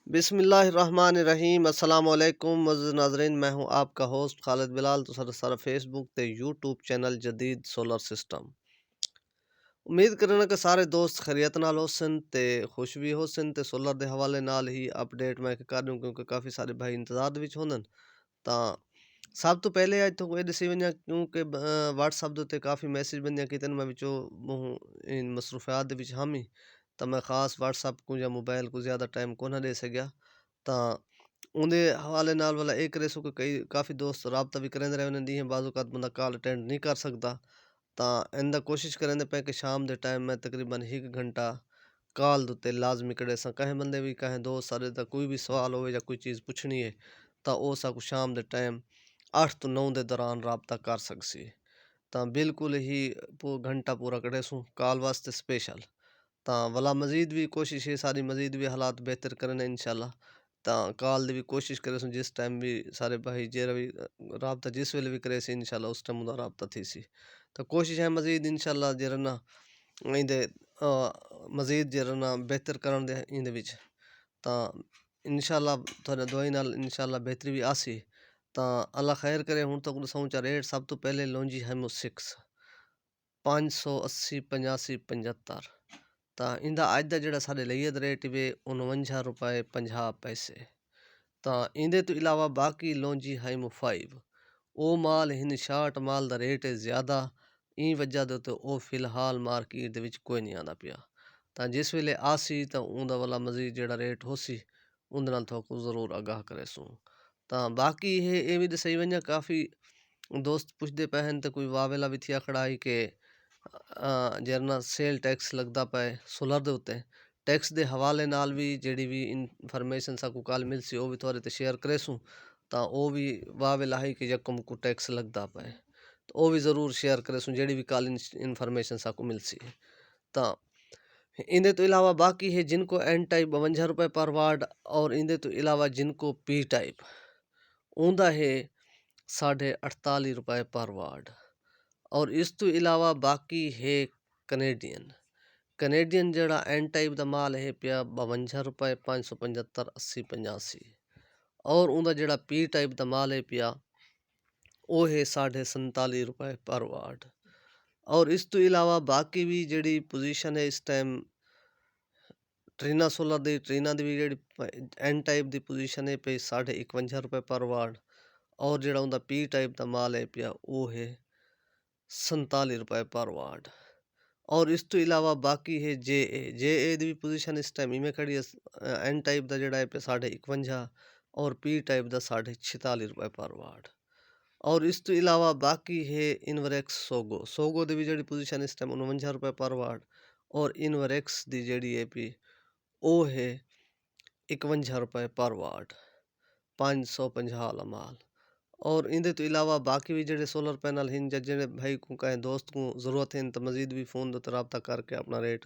बिस्मिल्लाहिर्रहमानिर्रहीम अस्सलाम वालेकुम मज़ीद नाज़रीन, मैं हूं आपका होस्ट खालिद बिलाल। तो सारा फेसबुक ते यूट्यूब चैनल जदीद सोलर सिस्टम। उम्मीद करना कि सारे दोस्त खैरियत नाल होसन ते खुश भी होसन ते सोलर दे हवाले नाल ही अपडेट मैं कर दूं, क्योंकि काफ़ी सारे भाई इंतजार दे विच होंदन। तां सब तो पहले अज तो ये दसी वंजा, क्योंकि व्हाट्सअप दे उत्ते काफ़ी मैसेज बंदियां कीते मैं विचों इन मसरूफियात दे विच हामी, तो मैं खास व्हाट्सअप को या मोबाइल को ज़्यादा टाइम को ना दे सकिया। तां उहदे हवाले नाल वाला ये करे सो कि कई काफ़ी दोस्त राबता भी करेंदे रहे उन्हें दी बाज़ बंदा कॉल अटेंड नहीं कर सकता। तां इंदा कोशिश करेंदे पे कि शाम दे टाइम में तकरीबन 1 घंटा कॉल दे उत्ते लाजमी कड़े सा। कहें बंदे भी कहें दोस्त सारे दा कोई भी सवाल होवे या कोई चीज़ पुछनी है तां ओ साकू शाम दे टाइम 8 तो 9 दे दौरान राबता कर सकसी। तां बिल्कुल ही घंटा पूरा कड़े सूं कॉल वास्ते स्पेशल। तां वला मज़ीद भी कोशिश है सारी मज़ीद भी हालात बेहतर करने इंशाल्लाह। तां कॉल दी भी कोशिश करे सुं जिस टाइम भी सारे भाई जेरा भी राबता जिस वेले भी करे सी इंशाल्लाह उस टाइम उदा राबता थी सी। तो कोशिश है मज़ीद इंशाल्लाह जेरना इंदे मज़ीद जेरना बेहतर करन दे इंदे विच। तां इंशाल्लाह थोड़े दुआई नाल इंशाल्लाह बेहतरी भी आसी। तां अल्लाह खैर करे। हुण तक दसाऊं चा रेट सब तो पहले लॉन्जी है 6 580 85 75। तां इंदा अज दा जेड़ा साडे लिए दा रेट वे 49 रुपए 50 पैसे। तां इंदे तो इलावा बाकी लॉन्जी है 5 ओ माल हिन शार्ट माल दा रेट है ज़्यादा। ई वजह दे तो ओ फिलहाल मार्केट दे विच कोई नहीं आंदा पिया। तां जिस वेले आसी तां उंदा वाला मज़ीद जेड़ा रेट होसी उंदे नाल थोकू ज़रूर आगाह करे सूं। तां बाकी ये भी दसई वंजा काफ़ी दोस्त पुछदे पे हन ते कोई वावेला भी थिया खड़ा है कि जरना सेल टैक्स लगदा पे सोलर दे उत्ते। टैक्स दे हवाले नाल भी जेड़ी भी इनफॉर्मेशन साकू कल मिलसी ओ भी थोड़े ते शेयर करेसूं। तां ओ भी वावेला है कि यकम को टैक्स लगदा पे, तो ओ भी ज़रूर शेयर करेसूं जेड़ी भी कल इनफॉर्मेशन साकू मिलसी। तां इंदे तो इलावा बाकी है जिनको एन टाइप 52 रुपए पर वार्ड, और इंदे तो इलावा जिनको पी टाइप उंदा है 48.5 रुपए पर वार्ड। और इस तो इलावा बाकी है कनेडियन कनेडियन जड़ा एन टाइप दा माल है पिया 52 रुपए 575 80 85। और उनका जड़ा पी टाइप दा माल है पिया वो है 47.5 रुपए पर वार्ड। और इस तो इलावा बाकी भी जड़ी पोजीशन है इस टाइम ट्रीना सोलर दी ट्रीना दी भी जड़ी एन टाइप दी पोजीशन है पे 51 रुपए पर वार्ड। और जड़ा उनका पी टाइप दा माल है पिया वो है 47 रुपए पर वार्ड। और इस तो इलावा बाकी है जे ए दी भी पोजीशन इस टाइम इमें खड़ी है एन टाइप दा जड़ा है पे 51 और पी टाइप दा 46 रुपए पर वार्ड। और इस तो इलावा बाकी है इनवरेक्स सोगो दी भी जड़ी पोजीशन इस टाइम 49 रुपए पर वार्ड। और इनवरेक्स दी जड़ी है पी ओ है 51 रुपए पर वार्ड 550 वाला माल। और इंदे तो इलावा बाकी भी जेडे सोलर पैनल हिन जेडे भाई को कहें दोस्त को जरूरत है तो मजीद भी फोन दे राबता करके अपना रेट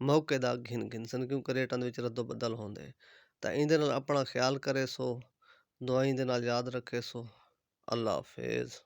मौके दा घिन घिन सन, क्योंकि रेटां दे विच रद्दो बदल होंदे। तां इंदे नाल अपना ख्याल करे सो दुआई दे नाल याद रखे सो। अल्लाह हाफिज़।